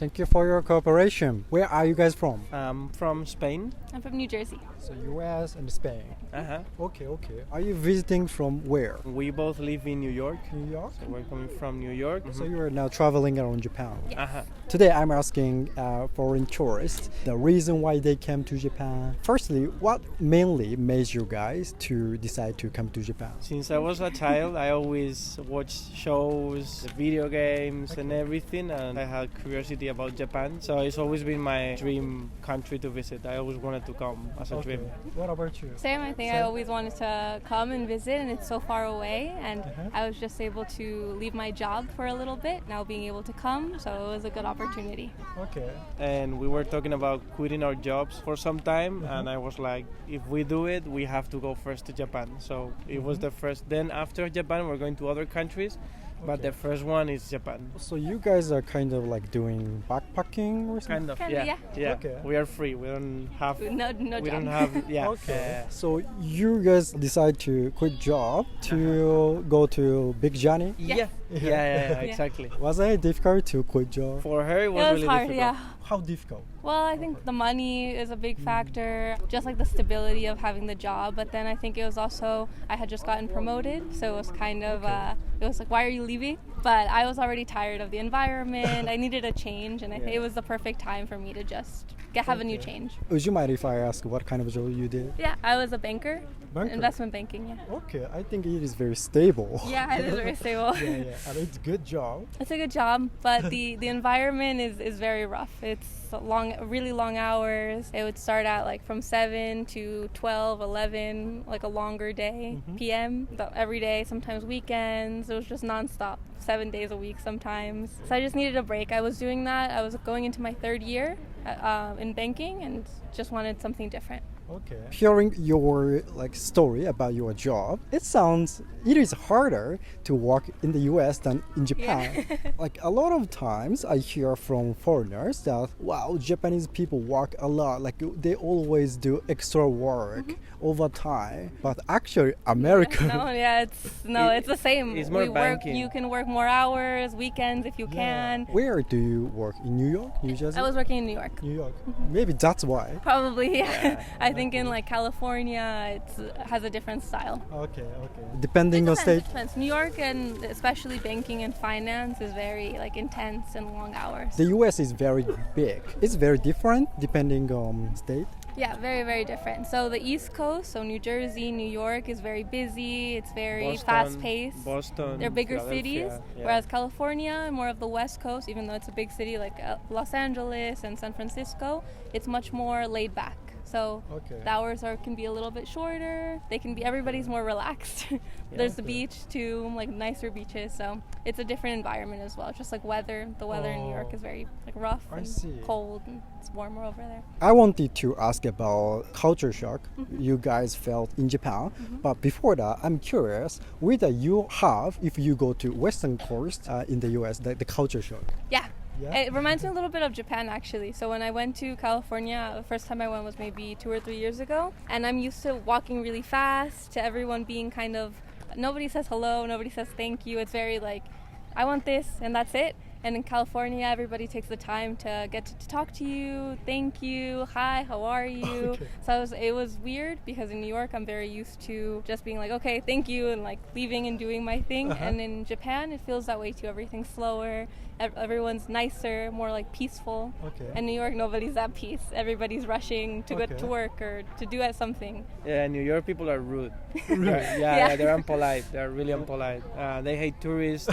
Thank you for your cooperation. Where are you guys from? I'm from Spain. I'm from New Jersey. So US and Spain. Uh-huh. Okay. Are you visiting from where? We both live in New York. New York? So we're coming from New York. So you are now traveling around Japan. Yes. Uh-huh. Today I'm asking foreign tourists the reason why they came to Japan. Firstly, what mainly made you guys to decide to come to Japan? Since I was a child, I always watched shows, video games and everything, and I had curiosity about Japan. So it's always been my dream country to visit. I always wanted to come as a dream. What about you? Same, I think I always wanted to come and visit, and it's so far away, and I was just able to leave my job for a little bit, now being able to come, so it was a good opportunity. Okay. And we were talking about quitting our jobs for some time, and I was like, if we do it, we have to go first to Japan. So it was the first. Then after Japan, we're going to other countries, but the first one is Japan. So you guys are kind of like doing backpacking or something? Kind of, Kinda, yeah. Okay. We are free. We don't have. No we job. don't have. Yeah. Okay. So you guys decide to quit job to go to big journey? Yeah. Yeah, exactly. Was it difficult to quit job? For her, it was, It was really hard, difficult. yeah. How difficult? Well, I think the money is a big factor, just like the stability of having the job. But then I think it was also, I had just gotten promoted, so it was kind of, it was like, why are you leaving? But I was already tired of the environment. I needed a change, and I think it was the perfect time for me to just have a new change. Would you mind if I ask what kind of job you did? Yeah, I was a banker. Banker? Investment banking, yeah. Okay, I think it is very stable. Yeah, it is very stable. Yeah, and it's a good job. It's a good job, but the environment is very rough. It's really long hours. It would start at like from 7 to 12, 11, like a longer day, PM, every day, sometimes weekends. It was just nonstop, 7 days a week sometimes. So I just needed a break. I was doing that. I was going into my third year in banking and just wanted something different. Okay. Hearing your story about your job, it is harder to work in the US than in Japan. Yeah. A lot of times I hear from foreigners that Japanese people work a lot, they always do extra work overtime. But actually America It's the same. It's more banking. You can work more hours, weekends if you can. Where do you work? In New York, New Jersey? I was working in New York. New York. Maybe that's why. Probably, yeah. I think in California, it has a different style. Okay. Depending on state. It depends. New York, and especially banking and finance, is very intense and long hours. The US is very big. It's very different depending on state. Yeah, very, very different. So the East Coast, so New Jersey, New York, is very busy. It's very fast-paced. Boston, they're bigger Philadelphia, cities, yeah. whereas California, more of the West Coast, even though it's a big city like Los Angeles and San Francisco, it's much more laid back. So the hours can be a little bit shorter. Everybody's more relaxed. There's the beach too, nicer beaches. So it's a different environment as well. Just weather. The weather in New York is very rough and cold, and it's warmer over there. I wanted to ask about culture shock you guys felt in Japan. But before that, I'm curious whether you have, if you go to Western coast in the US, the culture shock. Yeah. It reminds me a little bit of Japan, actually. So when I went to California, the first time I went was maybe 2 or 3 years ago. And I'm used to walking really fast, to everyone being nobody says hello, nobody says thank you. It's very I want this, and that's it. And in California, everybody takes the time to get to talk to you, thank you, hi, how are you? So it was weird because in New York, I'm very used to just being okay, thank you, and leaving and doing my thing. And in Japan, it feels that way too. Everything's slower, everyone's nicer, more peaceful. And New York, nobody's at peace. Everybody's rushing to go to work or to do something. Yeah, New York people are rude. They're unpolite. They're really unpolite. They hate tourists.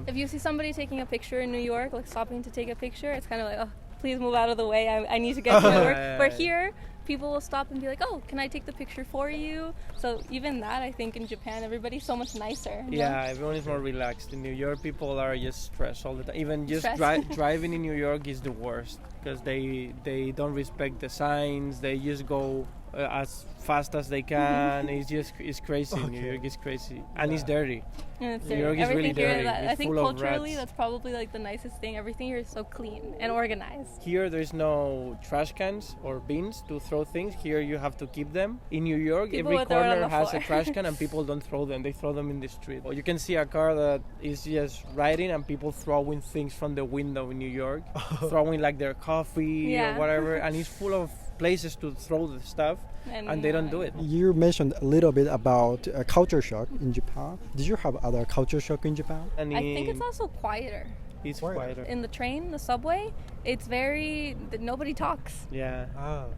If you see somebody taking a picture in New York, stopping to take a picture, it's kind of oh, please move out of the way. I need to get to my work. Where here, people will stop and be oh, can I take the picture for you? So even that, I think in Japan, everybody's so much nicer. Yeah, everyone is more relaxed. In New York, people are just stressed all the time. Even just driving in New York is the worst because they don't respect the signs. They just go as fast as they can. It's crazy. New York is crazy, and it's dirty. And it's New York is everything really here, dirty. I It's think full of culturally, rats. that's probably like the nicest thing. Everything here is so clean and organized. Here there's no trash cans or bins to throw things. Here you have to keep them. In New York, People every would throw it on corner the has a floor. trash can and people don't throw them. They throw them in the street. Or you can see a car that is just riding and people throwing things from the window in New York, throwing like their coffee Yeah. or whatever, and it's full of places to throw the stuff, and they don't do it. You mentioned a little bit about culture shock in Japan. Did you have other culture shock in Japan? And I think it's also quieter. it's Quieter. quieter. In the train, the subway, it's very, nobody talks. Yeah.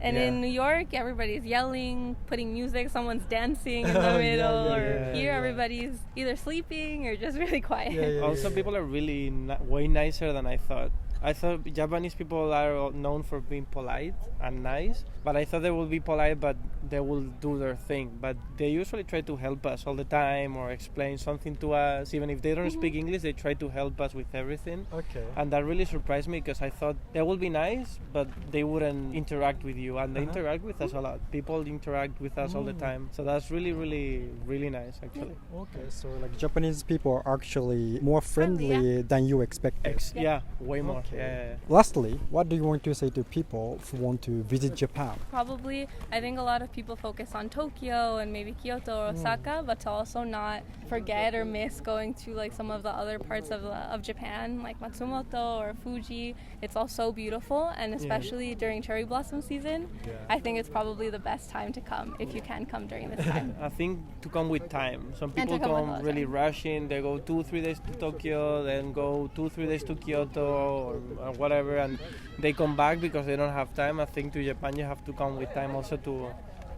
And Yeah. in New York, everybody's yelling, putting music, someone's dancing in the Yeah, middle, yeah, or yeah, here yeah. everybody's either sleeping or just really quiet. Also, people are really way nicer than I thought. I thought Japanese people are known for being polite and nice, but I thought they would be polite, but they will do their thing. But they usually try to help us all the time or explain something to us. Even if they don't speak English, they try to help us with everything. Okay. And that really surprised me because I thought they would be nice, but they wouldn't interact with you. And they interact with us a lot. People interact with us all the time. So that's really, really, really nice, actually. Okay, so like Japanese people are actually more friendly Friendly, than you expected. Yeah, way more. Okay. Yeah. Lastly, what do you want to say to people who want to visit Japan? Probably, I think a lot of people focus on Tokyo and maybe Kyoto or Osaka, but to also not forget or miss going to like some of the other parts of Japan, like Matsumoto or Fuji. It's all so beautiful, and especially during cherry blossom season, I think it's probably the best time to come if you can come during this time. I think to come with time. Some And to people come with a come lot of really time. rushing. They go 2-3 days to Tokyo, then go 2-3 days to Kyoto or whatever, and they come back because they don't have time. I think to Japan you have to come with time also to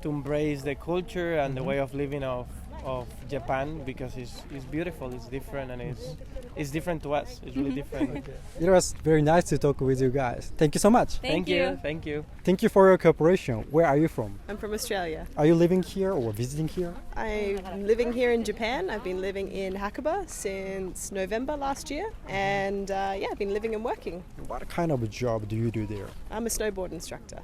embrace the culture and the way of living of Japan, because it's beautiful, it's different, and it's different to us. It's really different. It was very nice to talk with you guys. Thank you so much. Thank you. Thank you. Thank you for your cooperation. Where are you from? I'm from Australia. Are you living here or visiting here? I'm living here in Japan. I've been living in Hakuba since November last year, and I've been living and working. What kind of job do you do there? I'm a snowboard instructor.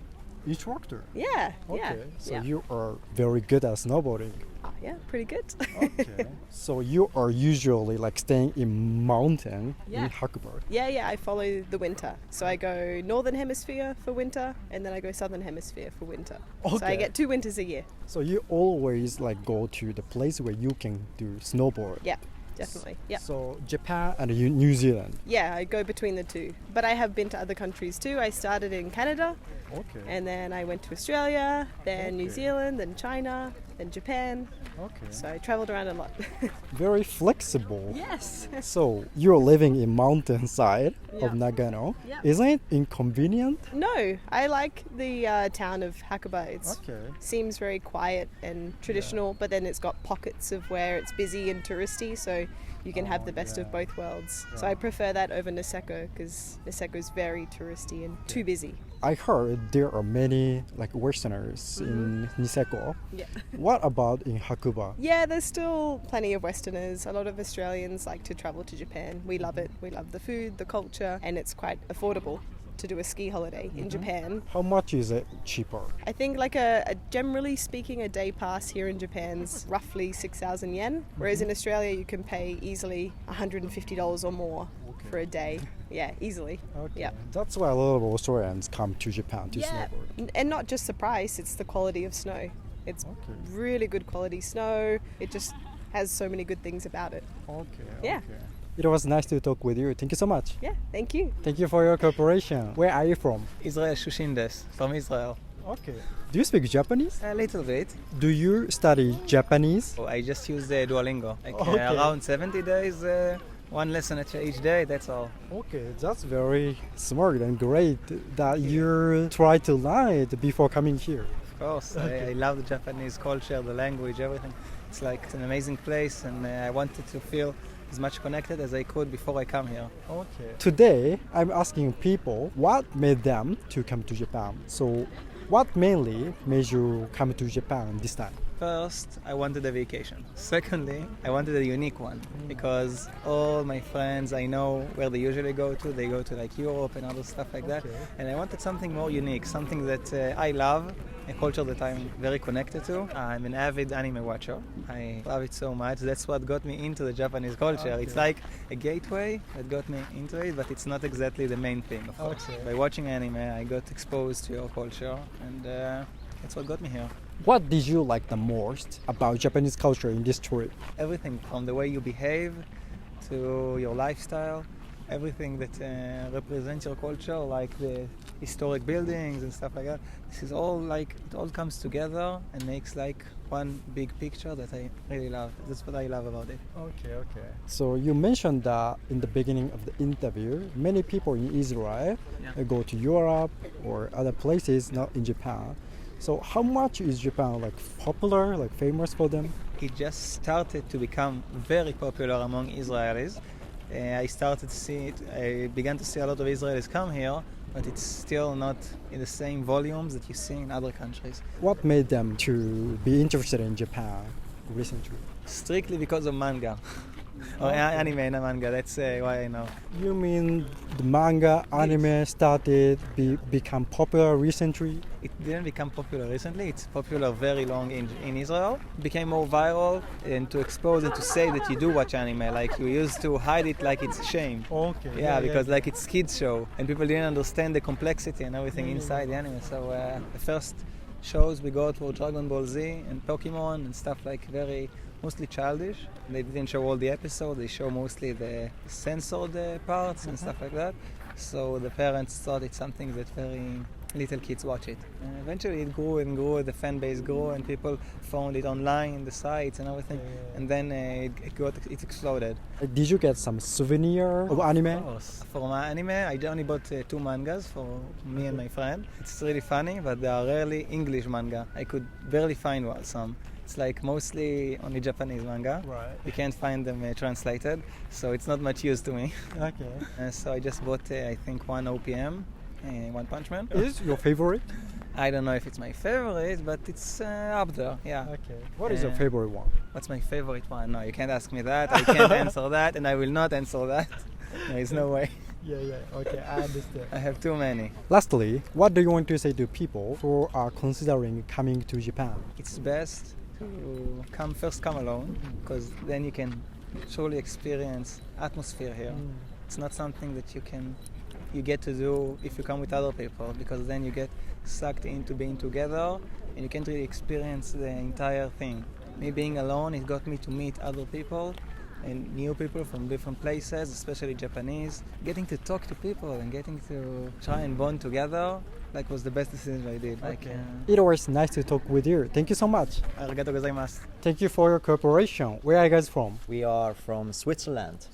Instructor. Yeah, Okay, so yeah. you are very good at snowboarding. Oh, yeah, pretty good. Okay. So you are usually like staying in mountain Yeah. in Hakuba. yeah, I follow the winter. So I go northern hemisphere for winter, and then I go southern hemisphere for winter. So I Okay. get 2 winters a year. So you always like go to the place where you can do snowboard. Yeah, definitely. Yeah. So Japan and New Zealand. Yeah, I go between the two. But I have been to other countries too. I started in Canada, Okay. and then I went to Australia, then New Okay. Zealand, then China, then Japan. Okay. So I traveled around a lot. Very flexible. Yes. So you're living in mountainside Yeah. of Nagano. Yeah. Isn't it inconvenient? No, I like the town of Hakuba. It Okay. seems very quiet and traditional, but then it's got pockets of where it's busy and touristy, so you can have the best of both worlds. So I prefer that over Niseko, because Niseko is very touristy and too busy. I heard there are many like Westerners in Niseko. Yeah. What about in Hakuba? Yeah, there's still plenty of Westerners. A lot of Australians like to travel to Japan. We love it. We love the food, the culture, and it's quite affordable to do a ski holiday in Japan. How much is it cheaper? I think like generally speaking, a day pass here in Japan's roughly 6,000 yen, whereas in Australia you can pay easily $150 or more for a day. Yeah, easily. Okay. Yeah. That's why a lot of Australians come to Japan to snowboard. And not just the price, it's the quality of snow. It's really good quality snow. It just has so many good things about it. Okay. Yeah. It was nice to talk with you. Thank you so much. Yeah, thank you. Thank you for your cooperation. Where are you from? Israel Shushin des, from Israel. Okay. Do you speak Japanese? A little bit. Do you study Japanese? Oh, I just use Duolingo. Like Okay. around 70 days, one lesson each day, that's all. Okay, that's very smart and great that you try to learn it before coming here. Of course, I love the Japanese culture, the language, everything. It's an amazing place, and I wanted to feel as much connected as I could before I come here. Okay. Today, I'm asking people what made them to come to Japan. So, what mainly made you come to Japan this time? First, I wanted a vacation. Secondly, I wanted a unique one because all my friends I know where they usually go to, they go to like Europe and other stuff like that. And I wanted something more unique, something that I love, a culture that I'm very connected to. I'm an avid anime watcher. I love it so much. That's what got me into the Japanese culture. It's like a gateway that got me into it, but it's not exactly the main thing, of course. By watching anime, I got exposed to your culture, and that's what got me here. What did you like the most about Japanese culture in this trip? Everything from the way you behave to your lifestyle, everything that represents your culture, like the historic buildings and stuff like that. This is all like, it all comes together and makes like one big picture that I really love. That's what I love about it. Okay. So you mentioned that in the beginning of the interview, many people in Israel go to Europe or other places, not in Japan. So how much is Japan like popular, like famous for them? It just started to become very popular among Israelis. I began to see a lot of Israelis come here, but it's still not in the same volumes that you see in other countries. What made them to be interested in Japan recently? Strictly because of manga. Or anime and manga, that's why I know. You mean the manga, anime started become popular recently? It didn't become popular recently, it's popular very long in Israel. It became more viral and to expose and to say that you do watch anime, like you used to hide it like it's a shame. Okay. Because like it's kids show and people didn't understand the complexity and everything inside the anime. So the first shows we got were Dragon Ball Z and Pokemon and stuff like mostly childish. They didn't show all the episodes, they show mostly the censored parts and stuff like that. So the parents thought it's something that very little kids watch it. And eventually it grew and grew, the fan base grew and people found it online, the sites and everything. And then it exploded. Did you get some souvenir of anime? Of course. For my anime, I only bought 2 mangas for me and my friend. It's really funny, but they are rarely English manga. I could barely find some. It's like mostly only Japanese manga. Right. You can't find them translated, so it's not much use to me. Okay. So I just bought, I think, 1 OPM, One Punch Man. Is your favorite? I don't know if it's my favorite, but it's up there, yeah. Okay. What is your favorite one? What's my favorite one? No, you can't ask me that. I can't answer that, and I will not answer that. There's no way. Yeah. Okay, I understand. I have too many. Lastly, what do you want to say to people who are considering coming to Japan? It's best to come alone, because then you can truly experience atmosphere here. It's not something that you get to do if you come with other people, because then you get sucked into being together and you can't really experience the entire thing. Me being alone, it got me to meet other people and new people from different places, especially Japanese. Getting to talk to people and getting to try and bond together, was the best decision I did. It was nice to talk with you. Thank you so much. Arigato gozaimasu. Thank you for your cooperation. Where are you guys from? We are from Switzerland.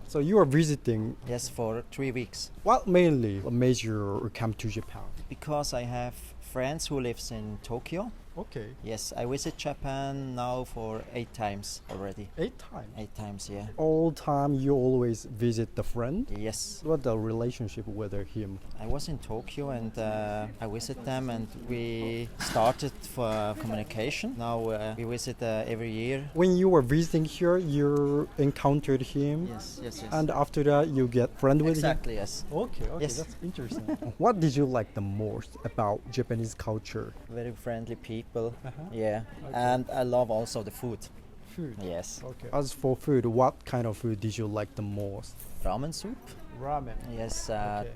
So you are visiting. Yes, for 3 weeks. What mainly made you come to Japan? Because I have friends who lives in Tokyo. Okay. Yes, I visit Japan now for 8 times already. 8 times? 8 times, yeah. All time you always visit the friend? Yes. What the relationship with him? I was in Tokyo and I visit them and we started for communication. Now we visit every year. When you were visiting here, you encountered him? Yes. And after that you get friend with exactly, him? Yes. Okay, yes. That's interesting. What did you like the most about Japanese culture? Very friendly people. Okay. And I love also the food. Yes. Okay. As for food, what kind of food did you like the most? Ramen soup. Ramen. Yes,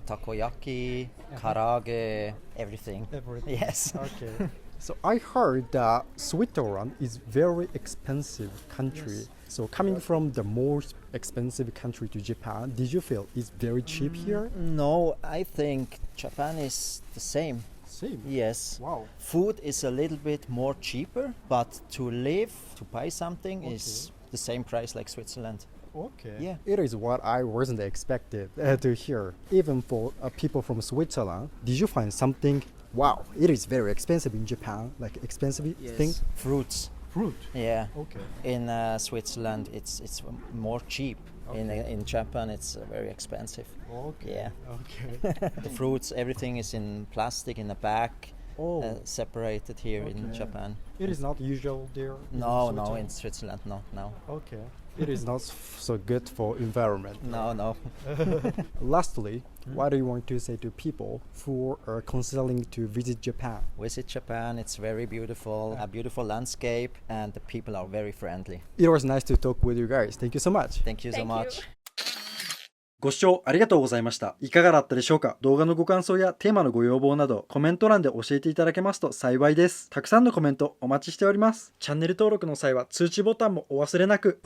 takoyaki, karaage, everything. Yes. Okay. So I heard that Switzerland is very expensive country. Yes. So coming from the most expensive country to Japan, did you feel it's very cheap here? No, I think Japan is the same. Same? Yes. Wow. Food is a little bit more cheaper, but to live, to buy something is the same price like Switzerland. Okay. Yeah. It is what I wasn't expected to hear. Even for people from Switzerland, did you find something, wow, it is very expensive in Japan, like expensive thing? Fruits. Fruit? Yeah. Okay. In Switzerland, it's more cheap. Okay. In Japan, it's very expensive. Okay. Yeah. Okay. The fruits, everything is in plastic in a bag, separated here in Japan. It is not usual there. No, in Switzerland, no. Okay. It is not so good for environment. No. Lastly, what do you want to say to people who are considering to visit Japan? Visit Japan, it's very beautiful, a beautiful landscape, and the people are very friendly. It was nice to talk with you guys. Thank you so much. Thank you so much. ご視聴ありがとうございました。いかがだったでしょうか？動画のご感想やテーマのご要望などコメント欄で教えていただけますと幸いです。たくさんのコメントお待ちしております。チャンネル登録の際は通知ボタンもお忘れなく。